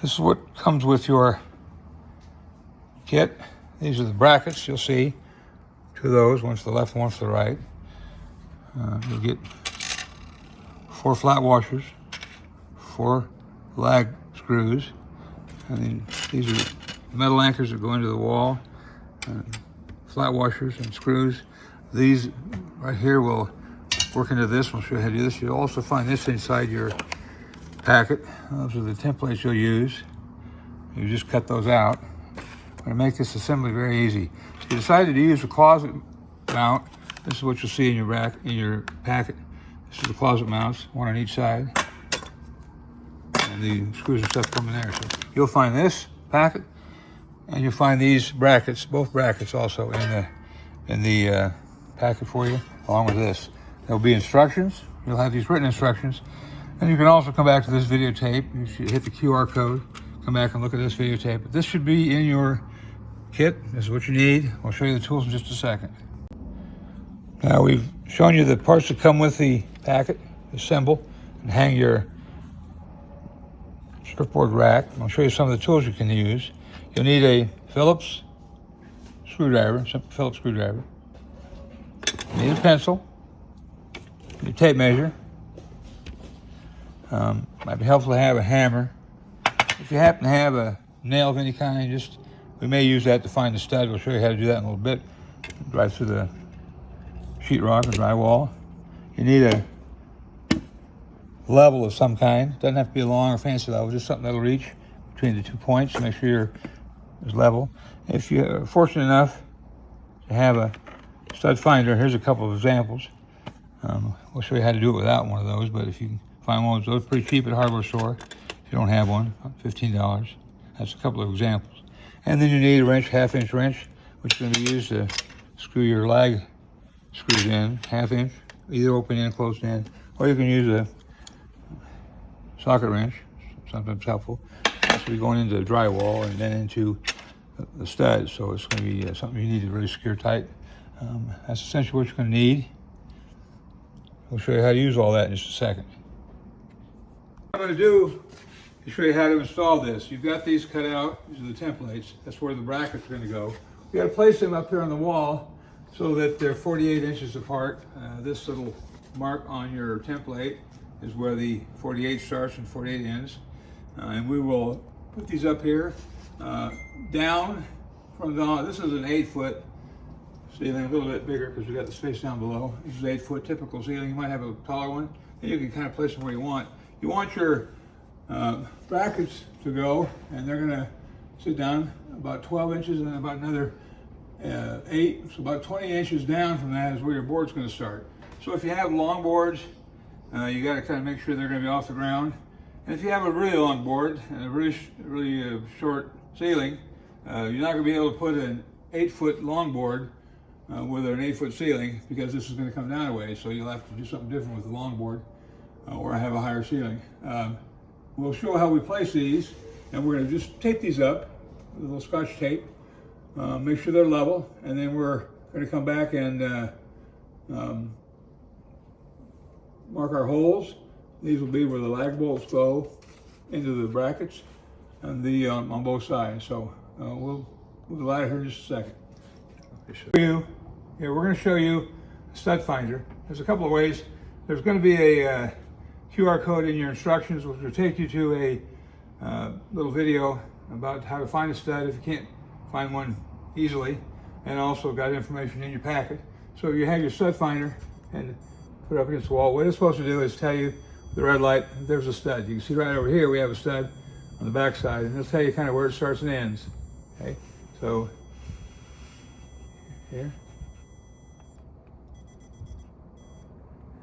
This is what comes with your kit. These are the brackets. You'll see two of those, one to the left, one to the right. You'll get 4 flat washers, 4 lag screws, and then these are metal anchors that go into the wall, flat washers and screws. These right here will work into this. We'll show you how to do this. You'll also find this inside your packet. Those are the templates you'll use. You just cut those out. I'm going to make this assembly very easy. If you decided to use a closet mount, this is what you'll see in your packet. This is the closet mounts, one on each side, and the screws and stuff come in there. So you'll find this packet, and you'll find these brackets, both brackets, also in the packet for you, along with this. There'll be instructions. You'll have these written instructions, and you can also come back to this videotape. You should hit the QR code, come back and look at this videotape. But this should be in your kit. This is what you need. I'll show you the tools in just a second. Now we've shown you the parts that come with the packet. Assemble and hang your surfboard rack. I'll show you some of the tools you can use. You'll need a Phillips screwdriver, simple Phillips screwdriver. You need a pencil, your tape measure. Might be helpful to have a hammer. If you happen to have a nail of any kind, we may use that to find the stud. We'll show you how to do that in a little bit. Drive through the sheetrock or drywall. You need a level of some kind. Doesn't have to be a long or fancy level, just something that'll reach between the 2 points to make sure it's level. If you're fortunate enough to have a stud finder, here's a couple of examples. We'll show you how to do it without one of those, but if you can find one of those, pretty cheap at a hardware store. If you don't have one, $15. That's a couple of examples. And then you need a wrench, 1/2-inch wrench, which is going to be used to screw your lag screws in, 1/2 inch, either open end, closed end, or you can use a socket wrench, sometimes helpful. This will be going into the drywall and then into the stud, so it's going to be something you need to really secure tight. That's essentially what you're going to need. We'll show you how to use all that in just a second. What I'm going to do is show you how to install this. You've got these cut out. These are the templates. That's where the brackets are going to go. You got to place them up here on the wall so that they're 48 inches apart. This little mark on your template is where the 48 starts and 48 ends. And we will put these up here, down from this is an 8-foot ceiling, a little bit bigger because we got the space down below. This is 8-foot typical ceiling. You might have a taller one, and you can kind of place them where you want. You want your brackets to go, and they're gonna sit down about 12 inches and about another 8, so about 20 inches down from that is where your board's gonna start. So if you have long boards, you gotta kind of make sure they're gonna be off the ground. And if you have a really long board and a really short ceiling, you're not gonna be able to put an 8-foot long board with an 8-foot ceiling because this is gonna come down a way, so you'll have to do something different with the long board or have a higher ceiling. We'll show how we place these, and we're gonna just tape these up with a little Scotch tape, make sure they're level, and then we're gonna come back and mark our holes. These will be where the lag bolts go into the brackets and the on both sides. So we'll move the ladder here in just a second. We're going to show you a stud finder. There's a couple of ways. There's going to be a QR code in your instructions, which will take you to a little video about how to find a stud if you can't find one easily, and also got information in your packet. So you have your stud finder and put it up against the wall. What it's supposed to do is tell you the red light, there's a stud. You can see right over here we have a stud on the back side, and it'll tell you kind of where it starts and ends. Okay, so here,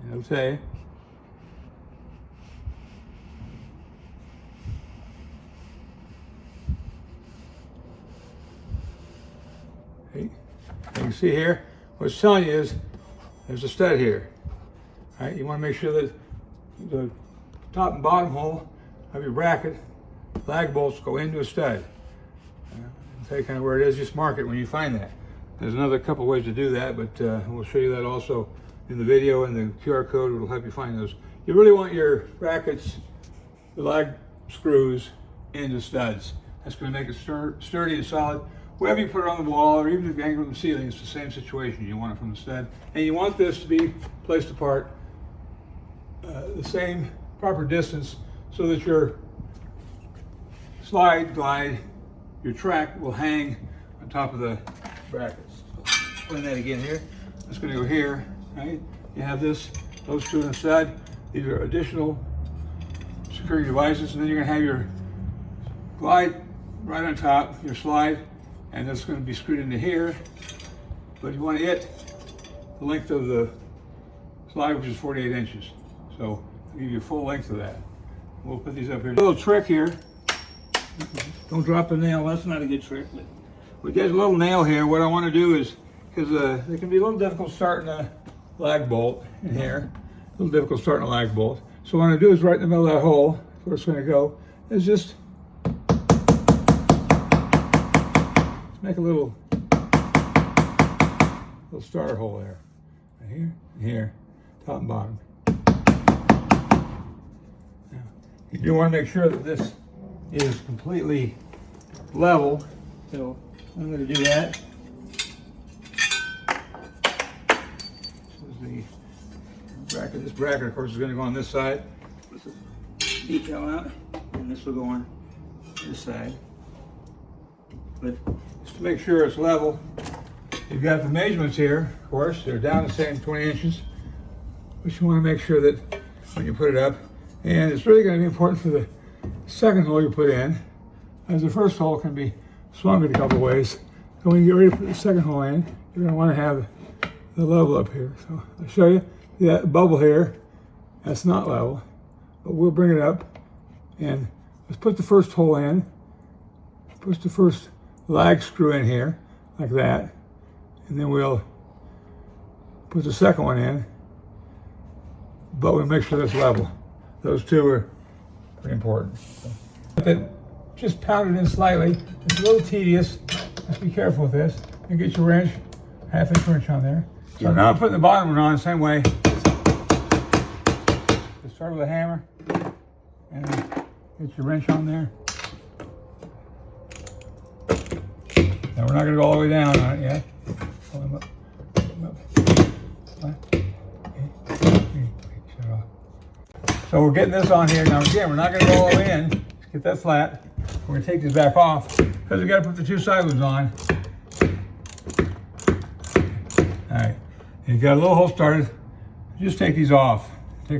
and it'll tell you. Okay. You can see here, what it's telling you is there's a stud here. All right, you want to make sure that the top and bottom hole of your bracket lag bolts go into a stud. I'll tell you kind of where it is, just mark it when you find that. There's another couple ways to do that, but we'll show you that also in the video, and the QR code will help you find those. You really want your brackets, the lag screws, into studs. That's going to make it sturdy and solid. Wherever you put it on the wall, or even if you hang it from the ceiling, it's the same situation. You want it from the stud. And you want this to be placed apart the same proper distance so that your glide, your track will hang on top of the brackets. So, explain that again here. It's going to go here, right? You have those two in the stud. These are additional security devices, and then you're going to have your glide right on top, your slide, and that's going to be screwed into here. But you want to hit the length of the slide, which is 48 inches. So I'll give you a full length of that. We'll put these up here. A little trick here. Don't drop the nail. That's not a good trick. But we get a little nail here. What I want to do is, because it can be a little difficult starting a lag bolt in here. A little difficult starting a lag bolt. So what I'm going to do is right in the middle of that hole, where it's going to go, is just make a little starter hole there. Right here, and here, top and bottom. Now, you do want to make sure that this is completely level. So I'm going to do that. This bracket, of course, is going to go on this side. This will detail out, and this will go on this side. But just to make sure it's level, you've got the measurements here, of course. They're down the same 20 inches. But you want to make sure that when you put it up, and it's really going to be important for the second hole you put in, as the first hole can be swung in a couple ways. So when you get ready to put the second hole in, you're going to want to have the level up here. So I'll show you. That bubble here, that's not level, but we'll bring it up, and let's put the first hole in, push the first lag screw in here, like that, and then we'll put the second one in, but we'll make sure that's level. Those two are pretty important. So, just pound it in slightly. It's a little tedious. Just be careful with this. And get your wrench, half-inch wrench on there. So now I'm putting the bottom one on the same way. Just start with a hammer and get your wrench on there. Now we're not going to go all the way down on it yet. Pull them up. So we're getting this on here. Now again, we're not going to go all the way in. Just get that flat. We're going to take this back off because we've got to put the two side ones on. All right. You've got a little hole started. Just take these off.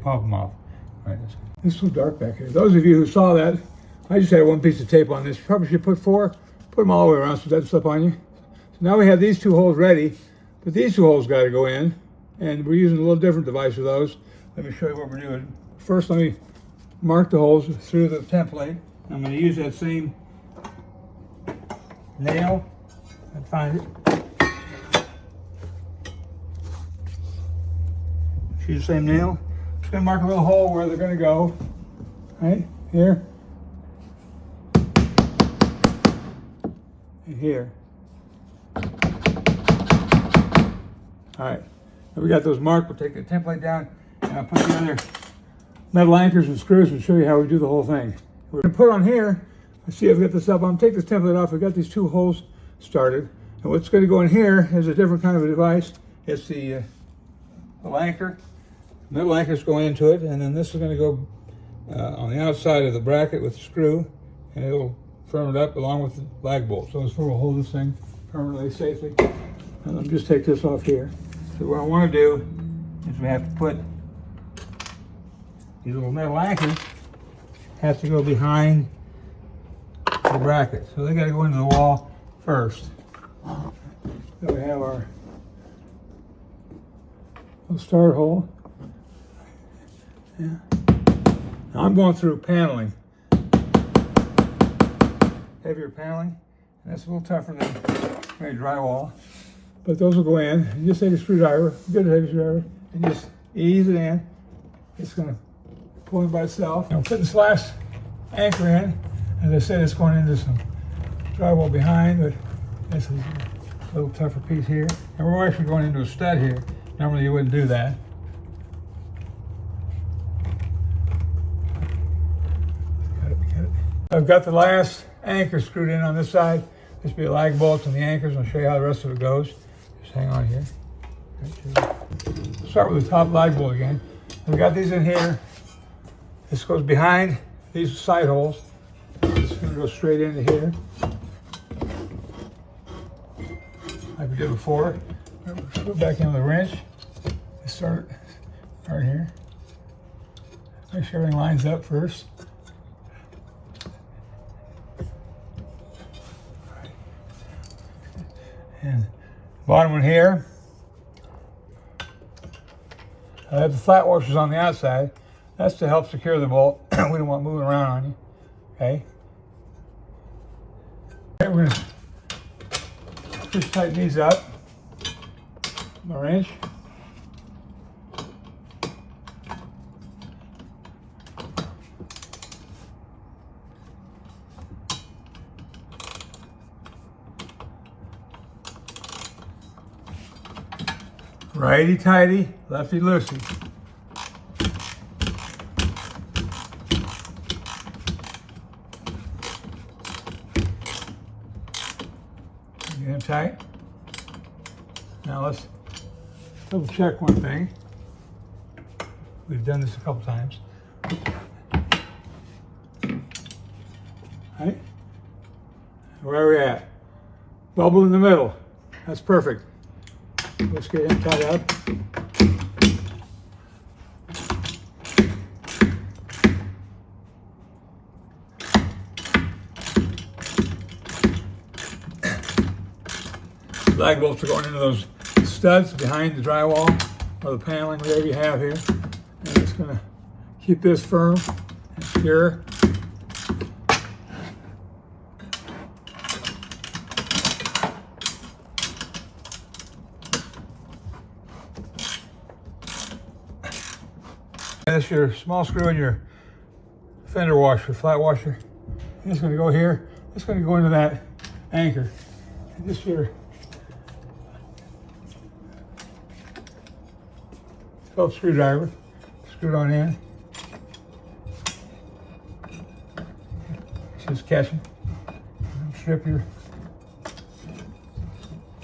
Pop them off. All right, that's good. It's so dark back here. Those of you who saw that, I just had one piece of tape on this. You probably should put 4. Put them all the way around so it doesn't slip on you. So now we have these 2 holes ready, but these 2 holes got to go in, and we're using a little different device for those. Let me show you what we're doing. First, let me mark the holes through the template. I'm going to use that same nail. I'd find it. Use the same nail. Just going to mark a little hole where they're going to go. Right here. And here. All right. Now we got those marked. We'll take the template down and I'll put the other metal anchors and screws and show you how we do the whole thing. We're going to put on here. Let's see if we got this up. I'm going to take this template off. We've got these 2 holes started. And what's going to go in here is a different kind of a device. It's the anchor. Metal anchors go into it, and then this is going to go on the outside of the bracket with the screw, and it'll firm it up along with the lag bolt. So this will hold this thing permanently, safely. And let me just take this off here. So what I want to do is we have to put these little metal anchors have to go behind the bracket. So they got to go into the wall first. So we have our little starter hole. Yeah. Now I'm going through paneling, heavier paneling, and that's a little tougher than maybe drywall. But those will go in. You just take a screwdriver, good heavy screwdriver, and just ease it in. It's going to pull in by itself. I'm putting this last anchor in. As I said, it's going into some drywall behind, but this is a little tougher piece here. And we're actually going into a stud here. Normally you wouldn't do that. Got it. I've got the last anchor screwed in on this side. This will be a lag bolt on the anchors. I'll show you how the rest of it goes. Just hang on here. Start with the top lag bolt again. We've got these in here. This goes behind these side holes. It's going to go straight into here, like we did before. Go back in with a wrench. Start here. Make sure everything lines up first. And bottom one here. I have the flat washers on the outside. That's to help secure the bolt. We don't want it moving around on you. Okay. Okay, we're gonna just tighten these up. My wrench. Righty tighty, lefty loosey. Get him tight. Now let's double check one thing. We've done this a couple times. Right? Where are we at? Bubble in the middle. That's perfect. Let's get him tied up. Lag bolts are going into those studs behind the drywall or the paneling, whatever you have here. And it's going to keep this firm and secure. That's your small screw in your fender washer, flat washer. And it's going to go here. It's going to go into that anchor. And this your Phillips screwdriver, screw it on in. Just catching. Strip your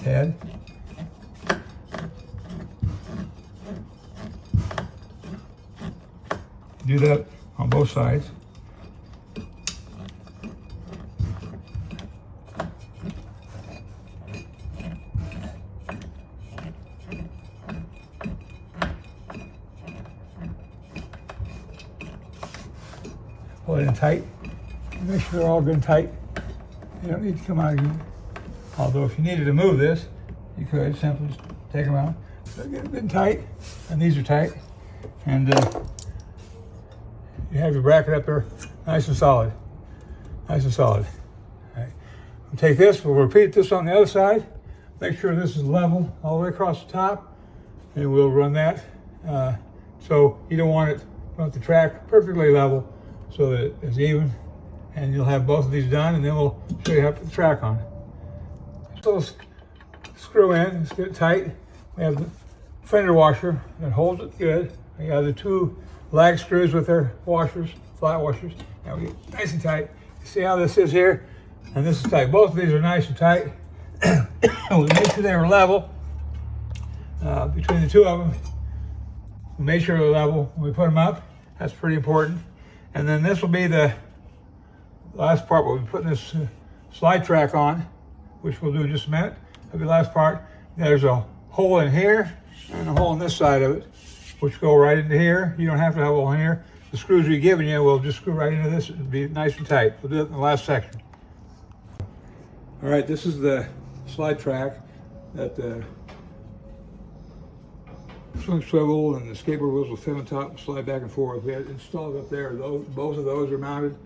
head. Do that on both sides. Pull it in tight. Make sure they're all good and tight. They don't need to come out again. Although if you needed to move this, you could simply just take them out. So get it good and tight, and these are tight. And you have your bracket up there nice and solid. Nice and solid. All right. We'll take this, we'll repeat this on the other side. Make sure this is level all the way across the top. And we'll run that. So you don't want the track perfectly level so that it's even. And you'll have both of these done, and then we'll show you how to put the track on. So let's screw in, let's get it tight. We have the fender washer that holds it good. We have the two lag screws with their washers, flat washers. Now we get nice and tight. You see how this is here? And this is tight. Both of these are nice and tight. We made sure they were level between the two of them. We made sure they're level when we put them up. That's pretty important. And then this will be the last part. We'll be putting this slide track on, which we'll do in just a minute. That'll be the last part. There's a hole in here and a hole on this side of it, which go right into here. You don't have to have a hole in here. The screws we've given you will just screw right into this and be nice and tight. We'll do it in the last section. All right, this is the slide track that the swing swivel and the skateboard wheels will fit on top and slide back and forth. We had it installed up there. Both of those are mounted.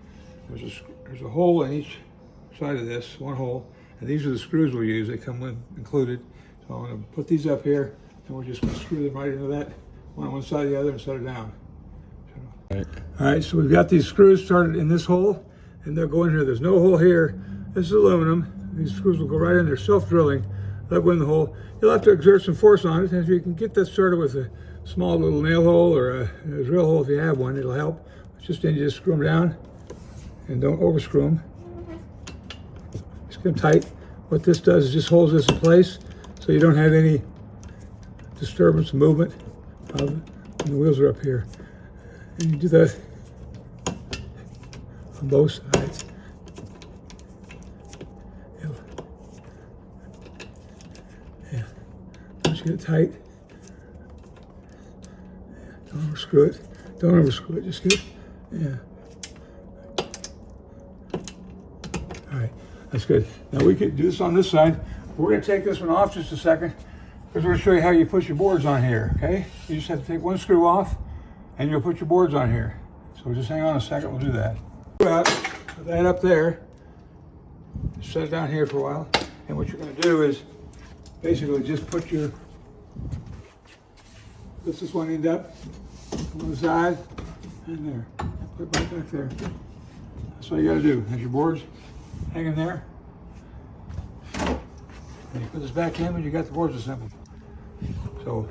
There's a hole in each side of this, one hole, and these are the screws we'll use. They come with included. So I'm going to put these up here, and we're just going to screw them right into that, one on one side of the other, and set it down. So, all right, so we've got these screws started in this hole, and they'll go in here. There's no hole here. This is aluminum. These screws will go right in there, self-drilling. They'll go in the hole. You'll have to exert some force on it, and if you can get this started with a small little nail hole or a drill hole if you have one, it'll help. It's just then you just screw them down, and don't overscrew them. Just get them tight. What this does is just holds this in place so you don't have any disturbance of movement when the wheels are up here. And you do that on both sides. Yeah. Once you get it tight, don't overscrew it. Don't overscrew it. Just get it. Yeah. All right. That's good. Now we could do this on this side. We're going to take this one off just a second because we're going to show you how you put your boards on here, okay? You just have to take one screw off and you'll put your boards on here. So just hang on a second, we'll do that. Put that up there, set it down here for a while. And what you're going to do is basically just put your, lift this one end up on the side and there. Put it right back there. That's all you got to do. Have your boards hanging there. And you put this back in when you got the boards assembled. So,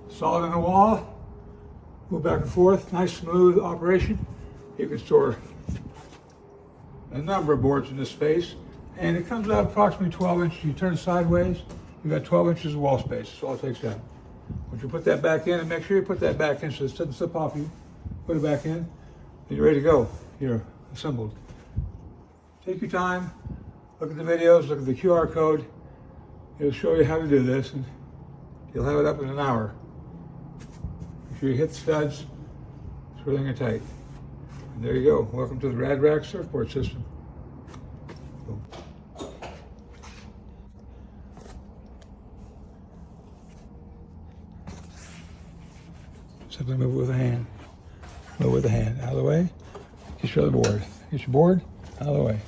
solid on the wall, move back and forth, nice smooth operation. You can store a number of boards in this space, and it comes out approximately 12 inches. You turn it sideways, you got 12 inches of wall space. That's all it takes out. Once you put that back in, and make sure you put that back in so it doesn't slip off you, put it back in, and you're ready to go. You're assembled. Take your time, look at the videos, look at the QR code. It'll show you how to do this, and you'll have it up in an hour. Make sure you hit the studs, swirling it tight. And there you go. Welcome to the Radd Raxx surfboard system. Boom. Simply move with a hand. Move with a hand. Out of the way. Get your other board. Get your board out of the way.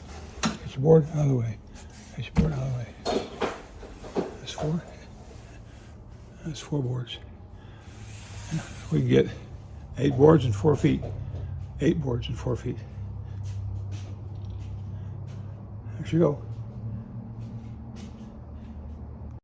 Get your board out of the way. Get your board out of the way. That's four. That's 4 boards. We can get 8 boards in 4 feet. 8 boards in 4 feet. There you go.